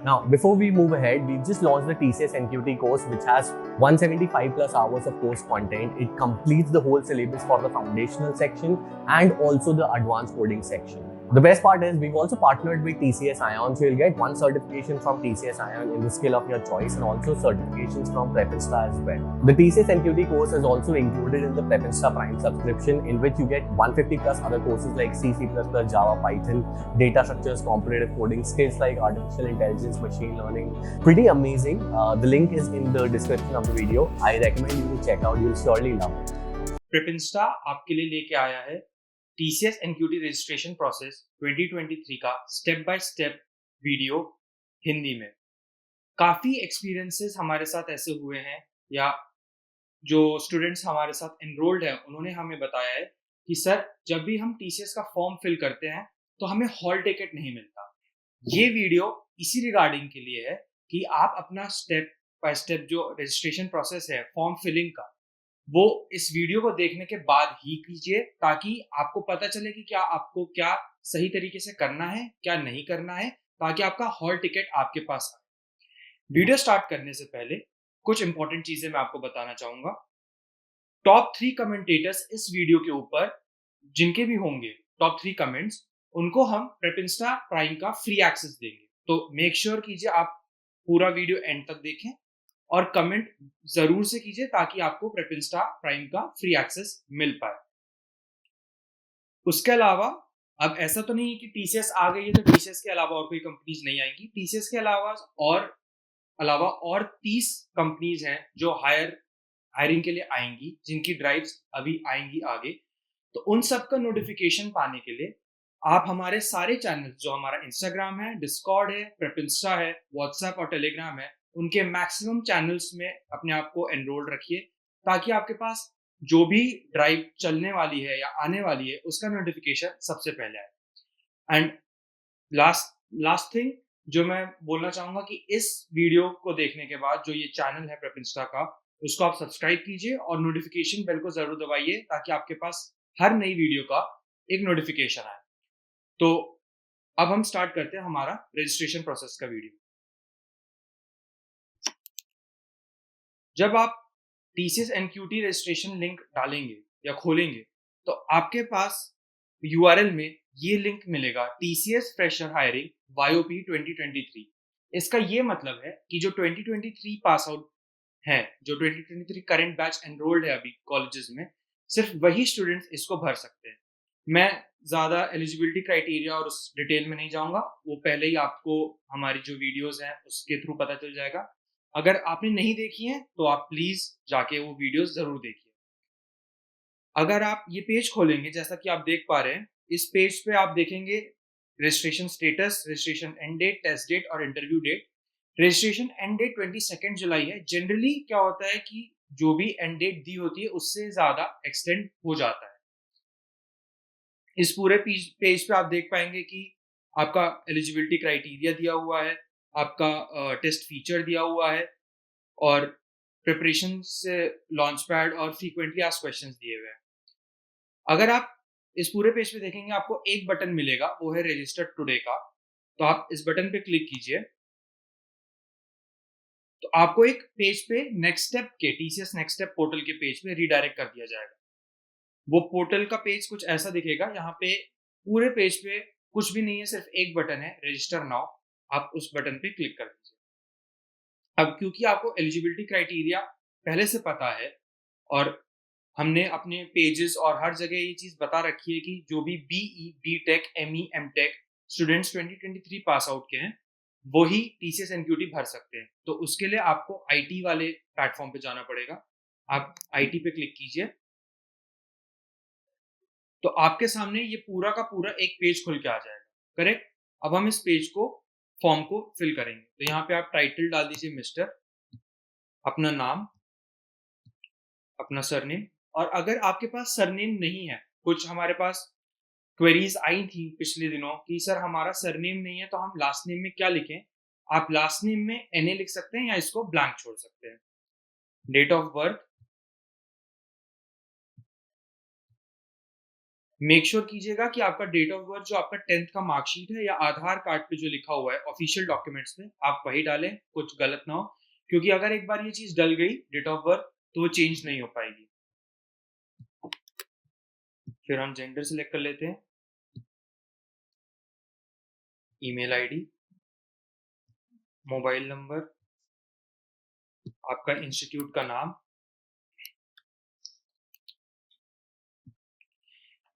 Now, before we move ahead, we've just launched the TCS NQT course, which has 175 plus hours of course content. It completes the whole syllabus for the foundational section and also the advanced coding section. The best part is we've also partnered with TCS Ion, so you'll get one certification from TCS Ion in the skill of your choice and also certifications from Prepinsta as well. The TCS NQT course is also included in the Prepinsta Prime subscription, in which you get 150 plus other courses like C, C++, Java, Python, data structures, competitive coding, skills like artificial intelligence, machine learning. Pretty amazing. The link is in the description of the video. I recommend you to check out. You'll surely love it. Prepinsta आपके लिए लेके आया है TCS NQT registration process 2023 का step by step video Hindi में। काफ़ी experiences हमारे साथ ऐसे हुए हैं, या जो स्टूडेंट्स हमारे साथ एनरोल्ड हैं उन्होंने हमें बताया है कि सर जब भी हम TCS का फॉर्म फिल करते हैं तो हमें हॉल टिकट नहीं मिलता। ये वीडियो इसी रिगार्डिंग के लिए है कि आप अपना स्टेप बाय स्टेप जो रजिस्ट्रेशन प्रोसेस है फॉर्म फिलिंग का, वो इस वीडियो को देखने के बाद ही कीजिए, ताकि आपको पता चले कि आपको क्या सही तरीके से करना है, क्या नहीं करना है, ताकि आपका हॉल टिकट आपके पास आए। वीडियो स्टार्ट करने से पहले कुछ इंपॉर्टेंट चीजें मैं आपको बताना चाहूंगा। टॉप 3 कमेंटेटर्स इस वीडियो के ऊपर जिनके भी होंगे टॉप 3 कमेंट्स, उनको हम प्रेपिंस्टा प्राइम का फ्री एक्सेस देंगे। तो मेक श्योर कीजिए आप पूरा वीडियो एंड तक देखें और कमेंट जरूर से कीजिए ताकि आपको प्रेपिंस्टा प्राइम का फ्री एक्सेस मिल पाए। उसके अलावा अब ऐसा तो नहीं है कि टीसीएस आ गई है तो टीसीएस के अलावा और कोई कंपनीज नहीं आएंगी। टीसीएस के अलावा और 30 कंपनीज हैं जो हायरिंग के लिए आएंगी, जिनकी ड्राइव्स अभी आएंगी आगे। तो उन सब का नोटिफिकेशन पाने के लिए आप हमारे सारे चैनल, जो हमारा इंस्टाग्राम है, डिस्कॉर्ड है, प्रेपिंस्टा है, व्हाट्सएप और टेलीग्राम है, उनके मैक्सिमम चैनल्स में अपने आप को एनरोल रखिए, ताकि आपके पास जो भी ड्राइव चलने वाली है या आने वाली है उसका नोटिफिकेशन सबसे पहले आए। एंड लास्ट थिंग जो मैं बोलना चाहूंगा कि इस वीडियो को देखने के बाद जो ये चैनल है प्रेपिंस्टा का, उसको आप सब्सक्राइब कीजिए और नोटिफिकेशन बेल को जरूर दबाइए, ताकि आपके पास हर नई वीडियो का एक नोटिफिकेशन आए। तो अब हम स्टार्ट करते हैं हमारा रजिस्ट्रेशन प्रोसेस का वीडियो। जब आप TCS NQT रजिस्ट्रेशन लिंक डालेंगे या खोलेंगे तो आपके पास URL में ये लिंक मिलेगा, TCS फ्रेशर हायरिंग YOP 2023। इसका ये मतलब है कि जो 2023 पास आउट है, जो 2023 करंट बैच एनरोल्ड है अभी कॉलेजेस में, सिर्फ वही स्टूडेंट्स इसको भर सकते हैं। मैं ज़्यादा एलिजिबिलिटी क्राइटेरिया और उस डिटेल में नहीं जाऊंगा, वो पहले ही आपको हमारी जो वीडियोस हैं उसके थ्रू पता चल जाएगा। अगर आपने नहीं देखी है तो आप प्लीज जाके वो वीडियोस जरूर देखिए। अगर आप ये पेज खोलेंगे, जैसा कि आप देख पा रहे हैं, इस पेज पे आप देखेंगे registration status, registration end date, test date और interview date. Registration end date 22 जुलाई है। जनरली क्या होता है कि जो भी एंड डेट दी होती है उससे ज्यादा एक्सटेंड हो जाता है। इस पूरे पेज पे आप देख पाएंगे कि आपका एलिजिबिलिटी क्राइटेरिया दिया हुआ है, आपका टेस्ट फीचर दिया हुआ है और प्रिपरेशन से लॉन्च पैड और फ्रीक्वेंटली आस्क्ड क्वेश्चंस दिए हुए हैं। अगर आप इस पूरे पेज पे देखेंगे आपको एक बटन मिलेगा, वो है रजिस्टर टुडे का। तो आप इस बटन पे क्लिक कीजिए तो आपको एक पेज पे नेक्स्ट स्टेप के TCS नेक्स्ट स्टेप पोर्टल के पेज पे रीडायरेक्ट कर दिया जाएगा। वो पोर्टल का पेज कुछ ऐसा दिखेगा। यहाँ पे पूरे पेज पे कुछ भी नहीं है, सिर्फ एक बटन है, रजिस्टर नाउ। आप उस बटन पे क्लिक कर दीजिए। अब क्योंकि आपको एलिजिबिलिटी क्राइटेरिया पहले से पता है और हमने अपने पेजेस और हर जगह ये चीज बता रखी है कि जो भी BE, BTech, ME, MTech students 2023 pass out के हैं वो ही TCS NQT भर सकते हैं। तो उसके लिए आपको IT वाले प्लेटफॉर्म पे जाना पड़ेगा। आप IT पे क्लिक कीजिए तो आपके सामने ये पूरा का पूरा एक पेज खुल के आ जाएगा। करेक्ट। अब हम इस पेज को फॉर्म को फिल करेंगे। तो यहाँ पे आप टाइटल डाल दीजिए मिस्टर, अपना नाम, अपना सरनेम। और अगर आपके पास सरनेम नहीं है, कुछ हमारे पास क्वेरीज आई थी पिछले दिनों कि सर हमारा सरनेम नहीं है तो हम लास्ट नेम में क्या लिखें। आप लास्ट नेम में NA लिख सकते हैं या इसको ब्लैंक छोड़ सकते हैं। Date of birth, make sure कीजिएगा कि आपका डेट ऑफ बर्थ जो आपका 10th का मार्कशीट है या आधार कार्ड पे जो लिखा हुआ है ऑफिशियल डॉक्यूमेंट्स में, आप वही डालें, कुछ गलत ना हो, क्योंकि अगर एक बार ये चीज डल गई डेट ऑफ बर्थ तो वो चेंज नहीं हो पाएगी। फिर हम जेंडर सिलेक्ट कर लेते हैं, ईमेल आईडी, मोबाइल नंबर, आपका इंस्टीट्यूट का नाम।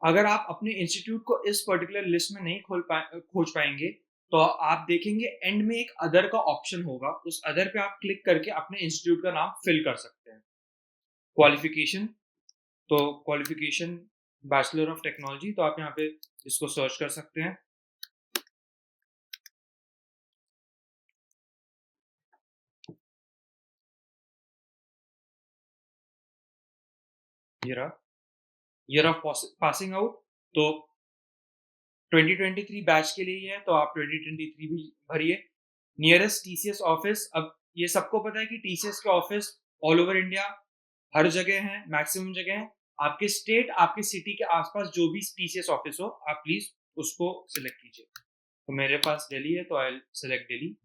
अगर आप अपने इंस्टीट्यूट को इस पर्टिकुलर लिस्ट में नहीं खोज पाएंगे, तो आप देखेंगे एंड में एक अदर का ऑप्शन होगा, उस अदर पे आप क्लिक करके अपने इंस्टीट्यूट का नाम फिल कर सकते हैं। क्वालिफिकेशन, तो क्वालिफिकेशन बैचलर ऑफ टेक्नोलॉजी, तो आप यहाँ पे इसको सर्च कर सकते हैं। ईयर ऑफ पासिंग आउट, तो 2023 बैच के लिए ही है, तो आप 2023 भी भरिए। नियरेस्ट टीसीएस ऑफिस, अब ये सबको पता है कि टीसीएस के ऑफिस ऑल ओवर इंडिया हर जगह हैं, मैक्सिमम जगह हैं। आपके स्टेट, आपके सिटी के आसपास जो भी टीसीएस ऑफिस हो, आप प्लीज उसको सिलेक्ट कीजिए। तो मेरे पास दिल्ली है, तो आई सिलेक्ट दिल्ली।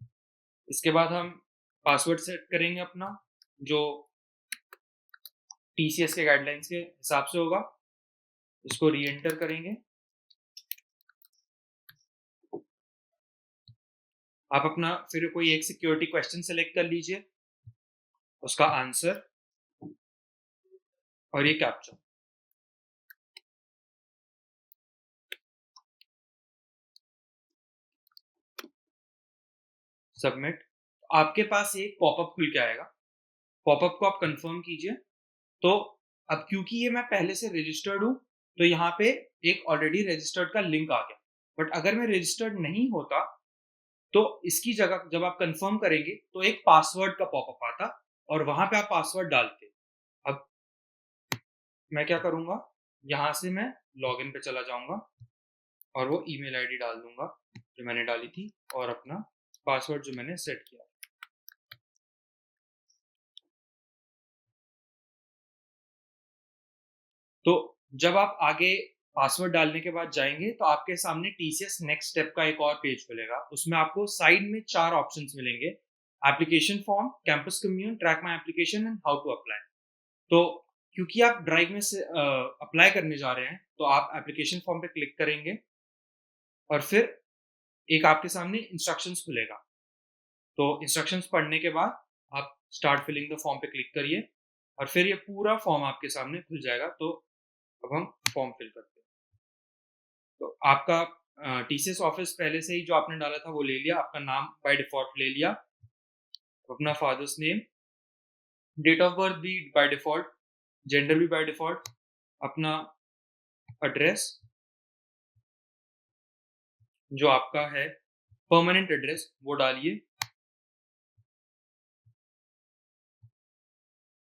इसके बाद हम पासवर्ड सेट करेंगे अपना, जो टीसीएस के गाइडलाइंस के हिसाब से होगा। इसको री एंटर करेंगे। आप अपना फिर कोई एक सिक्योरिटी क्वेश्चन सेलेक्ट कर लीजिए, उसका आंसर और ये कैप्चा। सबमिट। आपके पास एक पॉपअप खुल के आएगा, पॉपअप को आप कंफर्म कीजिए। तो अब क्योंकि ये मैं पहले से रजिस्टर्ड हूं, तो यहाँ पे एक ऑलरेडी रजिस्टर्ड का लिंक आ गया। बट अगर मैं रजिस्टर्ड नहीं होता, तो इसकी जगह जब आप कंफर्म करेंगे तो एक पासवर्ड का पॉपअप आता और वहां पे आप पासवर्ड डालते। अब मैं क्या करूंगा, यहाँ से मैं लॉगिन पे चला जाऊंगा और वो ईमेल आईडी डाल दूंगा जो मैंने डाली थी और अपना पासवर्ड जो मैंने सेट किया। तो जब आप आगे पासवर्ड डालने के बाद जाएंगे, तो आपके सामने टीसीएस नेक्स्ट स्टेप का एक और पेज खुलेगा। उसमें आपको साइड में 4 ऑप्शंस मिलेंगे, application form, campus commune, track my application and how to apply. तो क्योंकि आप ड्राइव में से अप्लाई करने जा रहे हैं, तो आप एप्लीकेशन फॉर्म पे क्लिक करेंगे और फिर एक आपके सामने इंस्ट्रक्शंस खुलेगा। तो इंस्ट्रक्शंस पढ़ने के बाद आप स्टार्ट फिलिंग द फॉर्म पे क्लिक करिए और फिर ये पूरा फॉर्म आपके सामने खुल जाएगा। तो अब हम फॉर्म फिल करते हैं। तो आपका टीसीएस ऑफिस पहले से ही जो आपने डाला था वो ले लिया, आपका नाम बाय डिफॉल्ट ले लिया, अपना father's name, date of birth भी बाय डिफॉल्ट, जेंडर भी बाय डिफॉल्ट, अपना एड्रेस जो आपका है परमानेंट एड्रेस वो डालिए।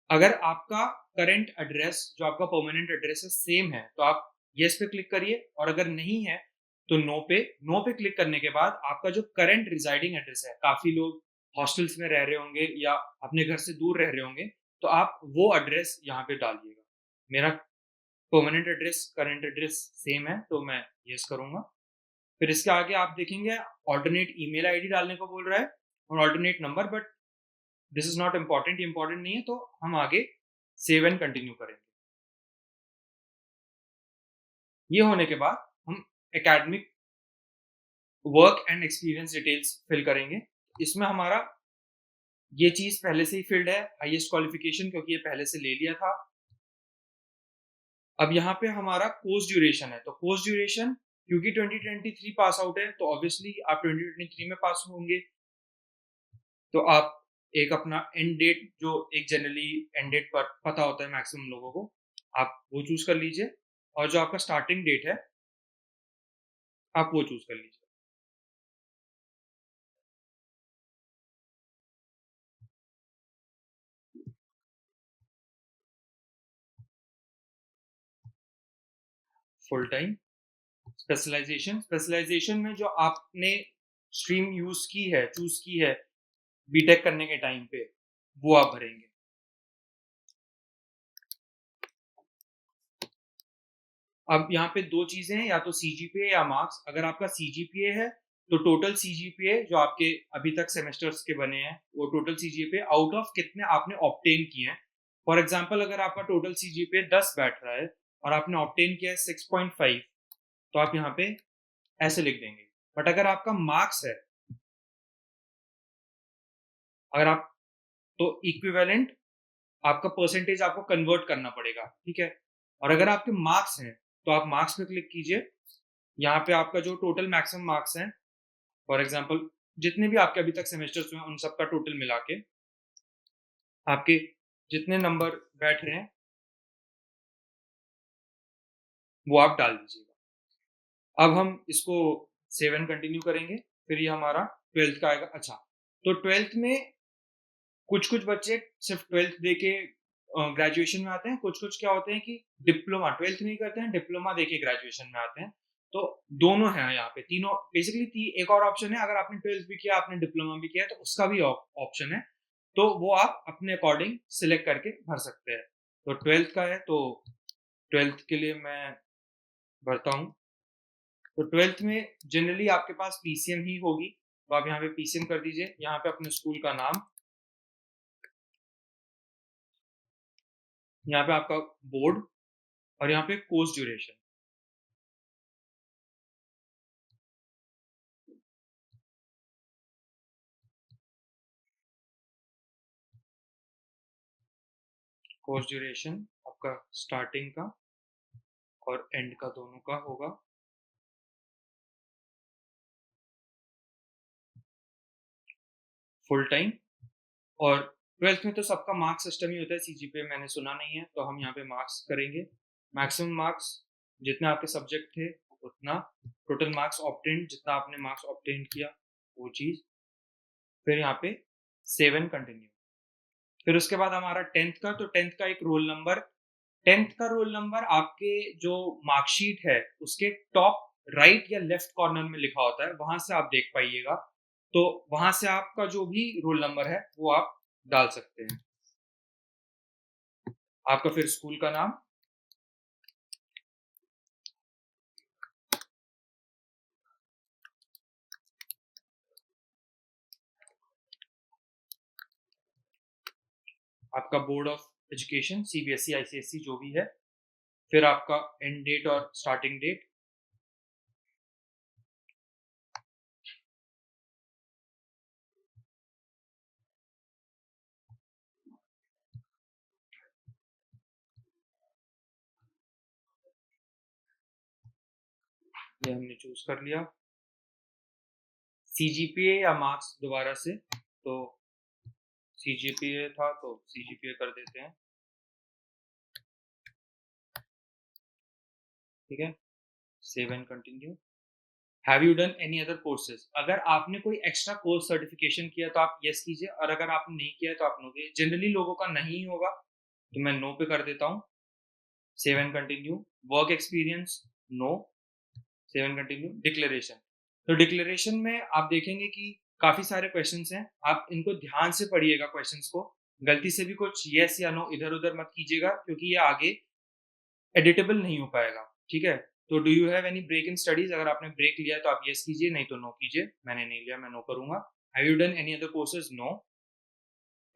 अगर आपका करंट एड्रेस जो आपका परमानेंट एड्रेस है सेम है, तो आप यस पे क्लिक करिए, और अगर नहीं है तो नो पे क्लिक करने के बाद आपका जो करंट रिजाइडिंग एड्रेस है, काफी लोग हॉस्टल्स में रह रहे होंगे या अपने घर से दूर रह रहे होंगे, तो आप वो एड्रेस यहाँ पे डालिएगा। मेरा permanent address current address same है, तो मैं यस करूंगा। फिर इसके आगे आप देखेंगे ऑल्टरनेट ईमेल आईडी डालने को बोल रहा है और alternate number, but this is not important, important नहीं है, तो हम आगे सेव एंड कंटिन्यू करेंगे। ये होने के बाद हम academic work and experience details fill करेंगे। इसमें हमारा ये चीज पहले से ही फिल्ड है, हाईएस्ट क्वालिफिकेशन, क्योंकि ये पहले से ले लिया था। अब यहाँ पे हमारा कोर्स ड्यूरेशन है, तो कोर्स ड्यूरेशन क्योंकि 2023 पास आउट है, तो ऑब्वियसली आप 2023 में पास होंगे, तो आप एक अपना एंड डेट, जो एक जनरली एंड डेट पर पता होता है मैक्सिमम लोगों को, आप वो चूज कर लीजिए, और जो आपका स्टार्टिंग डेट है आप वो चूज कर लीजिए। Full time. स्पेशलाइजेशन में जो आपने स्ट्रीम यूज की है, चूज की है बीटेक करने के टाइम पे, वो आप भरेंगे। अब यहाँ पे 2 चीज़ें हैं, या तो सीजीपीए या मार्क्स। अगर आपका सीजीपीए है, तो टोटल सीजीपीए जो आपके अभी तक सेमेस्टर्स के बने हैं, वो टोटल सीजीपीए आउट ऑफ कितने आपने ऑब्टेन किए हैं। फॉर एग्जांपल अगर आपका टोटल सीजीपीए 10 बैठ रहा है और आपने ऑब्टेन किया है 6.5, तो आप यहाँ पे ऐसे लिख देंगे। बट अगर आपका मार्क्स है, अगर आप तो इक्विवेलेंट आपका परसेंटेज आपको कन्वर्ट करना पड़ेगा, ठीक है? और अगर आपके मार्क्स हैं, तो आप मार्क्स पे क्लिक कीजिए। यहाँ पे आपका जो टोटल मैक्सिमम मार्क्स हैं, फॉर एग्जांपल जितने भी आपके अभी तक सेमेस्टर्स हुए हैं, उन सबका टोटल मिला के आपके जितने नंबर बैठ रहे हैं, वो आप डाल दीजिएगा। अब हम इसको सेव एंड कंटिन्यू करेंगे, फिर ये हमारा 12th का आएगा। अच्छा, तो 12th में कुछ-कुछ बच्चे सिर्फ 12th देके ग्रेजुएशन में आते हैं, कुछ-कुछ क्या होते हैं कि डिप्लोमा 12th नहीं करते हैं, डिप्लोमा देके ग्रेजुएशन में आते हैं। तो दोनों हैं यहाँ पे, तीनों बेसिकली एक और ऑप्शन है, अगर आपने 12th भी किया, आपने डिप्लोमा भी किया है, तो उसका भी ऑप्शन है। तो वो आप अपने अकॉर्डिंग सिलेक्ट करके भर सकते हैं। तो 12th का है, तो 12th के लिए मैं भरता हूँ। तो 12th में जनरली आपके पास पीसीएम ही होगी, तो आप यहाँ पे पीसीएम कर दीजिए। यहाँ पे अपने स्कूल का नाम, यहाँ पे आपका बोर्ड, और यहाँ पे कोर्स ड्यूरेशन। कोर्स ड्यूरेशन आपका स्टार्टिंग का और एंड का दोनों का होगा। Full time. और 12th में तो सबका मार्क्स सिस्टम ही होता है, सीजीपीए मैंने सुना नहीं है, तो हम यहाँ पे मार्क्स करेंगे। मैक्सिमम मार्क्स जितने आपके सब्जेक्ट थे उतना, टोटल मार्क्स ऑब्टेन्ड जितना आपने मार्क्स ऑब्टेन किया वो चीज़, फिर यहाँ पे सेव एंड कंटिन्यू। फिर उसके बाद हमारा 10th का, तो 10th का एक रोल नंबर, 10th का रोल नंबर आपके जो मार्कशीट है उसके टॉप राइट या लेफ्ट कॉर्नर में लिखा होता है, वहां से आप देख पाइएगा। तो वहां से आपका जो भी रोल नंबर है वो आप डाल सकते हैं। आपका फिर स्कूल का नाम, आपका board of education CBSE ICSE जो भी है, फिर आपका एंड डेट और स्टार्टिंग डेट, ये हमने चूज कर लिया। सीजीपीए या मार्क्स दोबारा से, तो सीजीपीए था तो सीजीपीए कर देते हैं, ठीक है। Save and continue. Have you done any other courses, अगर आपने कोई एक्स्ट्रा कोर्स सर्टिफिकेशन किया तो आप यस कीजिए, और अगर आपने नहीं किया तो आप नो कीजिए। जनरली लोगों का नहीं होगा, तो मैं नो पे कर देता हूँ। Save and continue. Work experience, no. Save and continue. Declaration, तो डिक्लेरेशन में आप देखेंगे कि काफी सारे क्वेश्चंस हैं, आप इनको ध्यान से पढ़िएगा क्वेश्चंस को, गलती से भी कुछ यस या नो इधर उधर मत कीजिएगा, क्योंकि ये आगे एडिटेबल नहीं हो पाएगा, ठीक है। तो do you have any break in studies, अगर आपने ब्रेक लिया है तो आप यस कीजिए, नहीं तो नो कीजिए। मैंने नहीं लिया, मैं नो करूंगा। Have you done any other courses, no.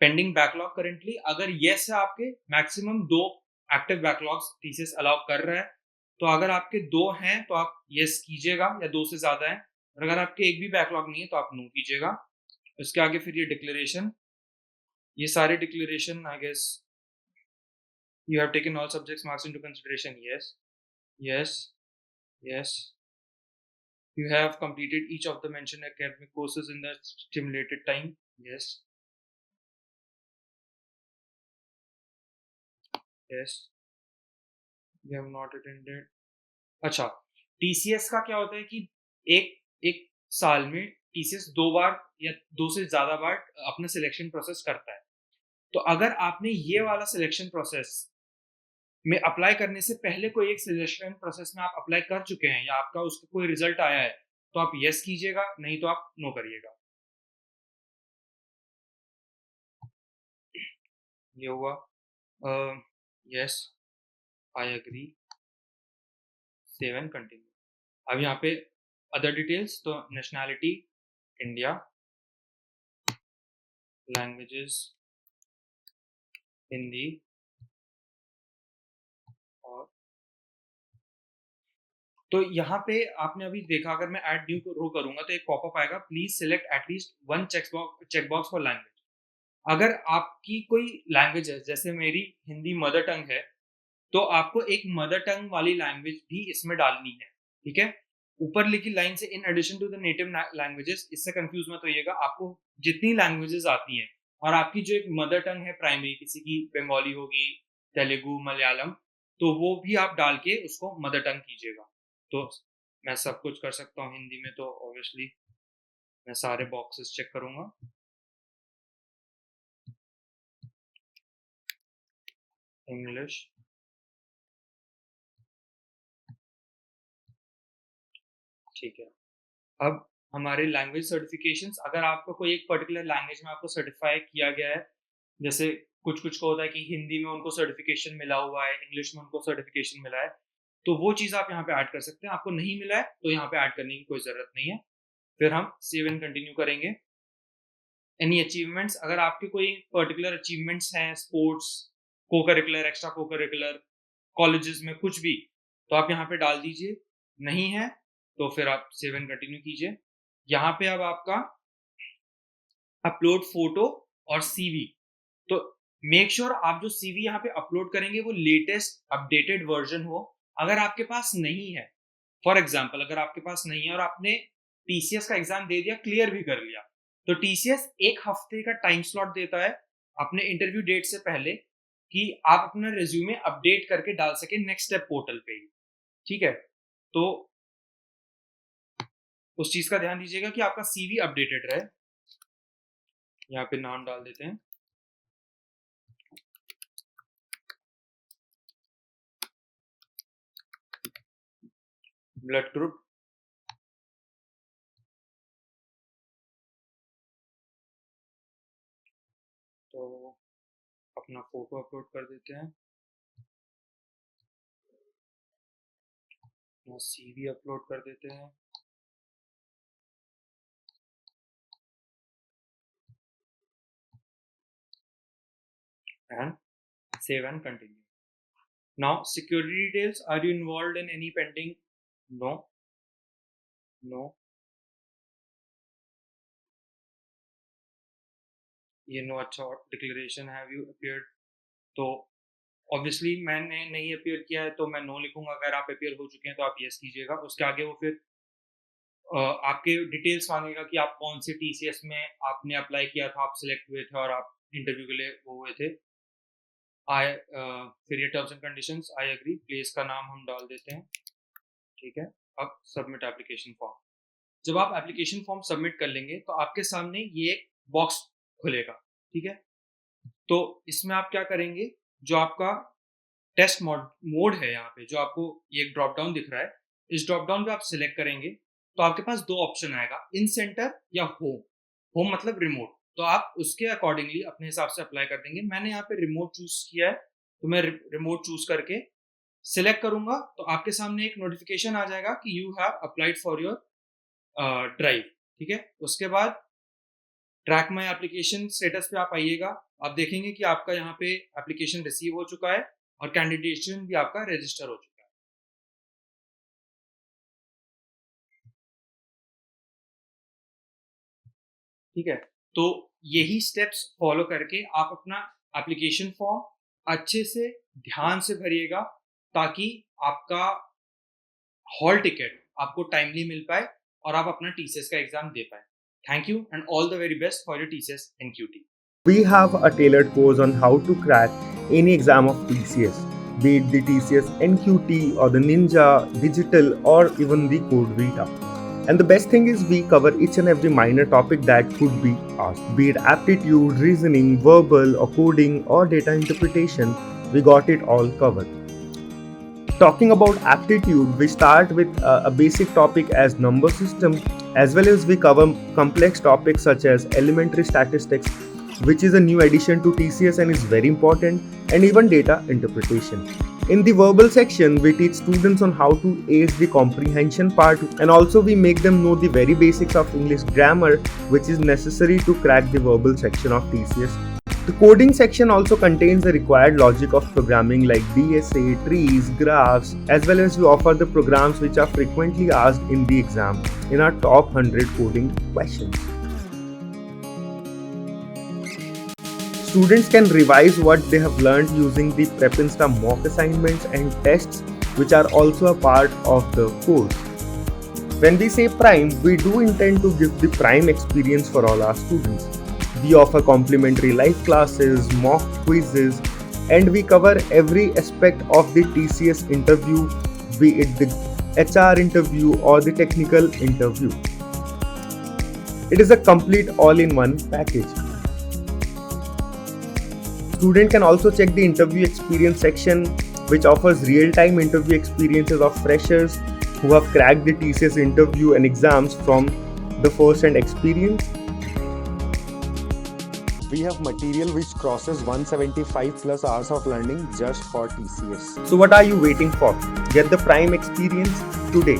Pending backlog currently, अगर यस है आपके, maximum 2 active backlogs thesis allow कर रहा है, तो अगर आपके 2 हैं तो आप यस कीजिएगा, या 2 से ज्यादा है। और अगर आपके एक भी बैकलॉग नहीं है तो आप नो कीजिएगा। उसके आगे फिर ये डिक्लेरेशन, ये सारे declaration I guess you have taken all subjects marks into consideration, yes, yes, yes. You have completed each of the mentioned academic courses in the stimulated time, yes, yes. You have not attended. अच्छा, TCS का क्या होता है कि एक एक साल में टीसीएस 2 बार या 2 से ज्यादा बार अपना सिलेक्शन प्रोसेस करता है। तो अगर आपने ये वाला सिलेक्शन प्रोसेस में अप्लाई करने से पहले कोई एक सिलेक्शन प्रोसेस में आप अप्लाई कर चुके हैं, या आपका उसका कोई रिजल्ट आया है, तो आप यस कीजिएगा, नहीं तो आप नो करिएगा। ये हुआ। Yes, I agree. Save and continue. अब यहाँ पे अदर डिटेल्स, तो नेशनैलिटी इंडिया, लैंग्वेजेस हिंदी और तो यहाँ पे आपने अभी देखा, अगर मैं ऐड न्यू रो करूंगा तो एक पॉपअप आएगा, please select at least one checkbox for language. अगर आपकी कोई लैंग्वेज है, जैसे मेरी हिंदी मदर टंग है, तो आपको एक मदर टंग वाली लैंग्वेज भी इसमें डालनी है, ठीक है। ऊपर लिखी लाइन से in addition to the native languages, इससे कंफ्यूज मत होइएगा। आपको जितनी लैंग्वेजेस आती हैं और आपकी जो एक मदर टंग है प्राइमरी, किसी की बंगाली होगी, तेलुगु, मलयालम, तो वो भी आप डाल के उसको मदर टंग कीजिएगा। तो मैं सब कुछ कर सकता हूँ हिंदी में, तो ऑब्वियसली मैं सारे बॉक्सेस चेक करूंगा। इंग्लिश, ठीक है। अब हमारे लैंग्वेज सर्टिफिकेशंस, अगर आपको कोई एक पर्टिकुलर लैंग्वेज में आपको सर्टिफाई किया गया है, जैसे कुछ कुछ को होता है कि हिंदी में उनको सर्टिफिकेशन मिला हुआ है, इंग्लिश में उनको सर्टिफिकेशन मिला है, तो वो चीज़ आप यहाँ पे ऐड कर सकते हैं। आपको नहीं मिला है तो यहाँ पे ऐड करने की कोई ज़रूरत नहीं है। फिर हम सेव एंड कंटिन्यू करेंगे। एनी अचीवमेंट्स, अगर आपके कोई पर्टिकुलर अचीवमेंट्स हैं, स्पोर्ट्स, को करिकुलर, एक्स्ट्रा को करिकुलर, कॉलेजेस में कुछ भी, तो आप यहाँ पे डाल दीजिए। नहीं है तो फिर आप सेव एंड कंटिन्यू कीजिए। यहाँ पे अब आपका अपलोड फोटो और सीवी, तो मेक श्योर आप जो सीवी यहाँ पे अपलोड करेंगे वो लेटेस्ट अपडेटेड वर्जन हो। अगर आपके पास नहीं है, फॉर एग्जाम्पल अगर आपके पास नहीं है और आपने टीसीएस का एग्जाम दे दिया, क्लियर भी कर लिया, तो टीसीएस एक हफ्ते का टाइम स्लॉट देता है अपने इंटरव्यू डेट से पहले कि आप अपना रिज्यूमे अपडेट करके डाल सके नेक्स्ट स्टेप पोर्टल पे ही, ठीक है। तो उस चीज का ध्यान दीजिएगा कि आपका सीवी अपडेटेड रहे। यहाँ पे नाम डाल देते हैं, ब्लड ग्रुप, तो अपना फोटो अपलोड कर देते हैं, अपना सीवी अपलोड कर देते हैं, and save and continue. Now security details, are you involved in any pending? No, no, ये नो अच्छा डिक्लेरेशन, हैव यू अपीयर्ड, तो ऑब्वियसली मैंने नहीं अपीयर किया है तो मैं नो लिखूंगा। अगर आप अपीयर हो चुके हैं तो आप यस कीजिएगा। उसके आगे वो फिर आपके डिटेल्स मांगेगा कि आप कौन से टीसीएस में आपने अप्लाई किया था, आप सिलेक्ट हुए थे और आप इंटरव्यू के लिए वो हुए थे। फिर ये terms and conditions, I agree, place का नाम हम डाल देते हैं, ठीक है। अब सबमिट एप्लीकेशन फॉर्म। जब आप एप्लीकेशन फॉर्म सबमिट कर लेंगे तो आपके सामने ये एक बॉक्स खुलेगा, ठीक है। तो इसमें आप क्या करेंगे, जो आपका टेस्ट मोड है, यहाँ पे जो आपको ये ड्रॉप डाउन दिख रहा है, इस ड्रॉप डाउन पे आप सिलेक्ट करेंगे तो आपके पास दो ऑप्शन आएगा, इन सेंटर या होम। होम मतलब रिमोट, तो आप उसके अकॉर्डिंगली अपने हिसाब से अप्लाई कर देंगे। मैंने यहाँ पे रिमोट चूज किया है, तो मैं रिमोट चूज करके सिलेक्ट करूंगा तो आपके सामने एक नोटिफिकेशन आ जाएगा कि you have applied for your drive, ठीक है। उसके बाद ट्रैक माई एप्लीकेशन स्टेटस पे आप आइएगा, आप देखेंगे कि आपका यहाँ पे एप्लीकेशन रिसीव हो चुका है और कैंडिडेशन भी आपका रजिस्टर हो चुका है। ठीक है, तो यही स्टेप्स फॉलो करके आप अपना एप्लीकेशन फॉर्म अच्छे से ध्यान से भरिएगा ताकि आपका हॉल टिकट आपको टाइमली मिल पाए और आप अपना टीसीएस का एग्जाम दे पाए। Thank you and all the very best for your TCS NQT. We have a tailored course on how to crack any exam of TCS, be it the TCS NQT or the Ninja, Digital, or even the Code Vita. And the best thing is we cover each and every minor topic that could be asked, be it aptitude, reasoning, verbal, or coding, or data interpretation. We got it all covered. Talking about aptitude, we start with a basic topic as number system, as well as we cover complex topics such as elementary statistics, which is a new addition to TCS and is very important, and even data interpretation. In the verbal section, we teach students on how to ace the comprehension part, and also we make them know the very basics of English grammar, which is necessary to crack the verbal section of TCS. The coding section also contains the required logic of programming like DSA, trees, graphs, as well as we offer the programs which are frequently asked in the exam in our top 100 coding questions. Students can revise what they have learned using the Prepinsta mock assignments and tests, which are also a part of the course. When we say Prime, we do intend to give the Prime experience for all our students. We offer complimentary live classes, mock quizzes, and we cover every aspect of the TCS interview, be it the HR interview or the technical interview. It is a complete all-in-one package. Student can also check the interview experience section, which offers real-time interview experiences of freshers who have cracked the TCS interview and exams from the first-hand experience. We have material which crosses 175 plus hours of learning just for TCS. So what are you waiting for? Get the Prime experience today.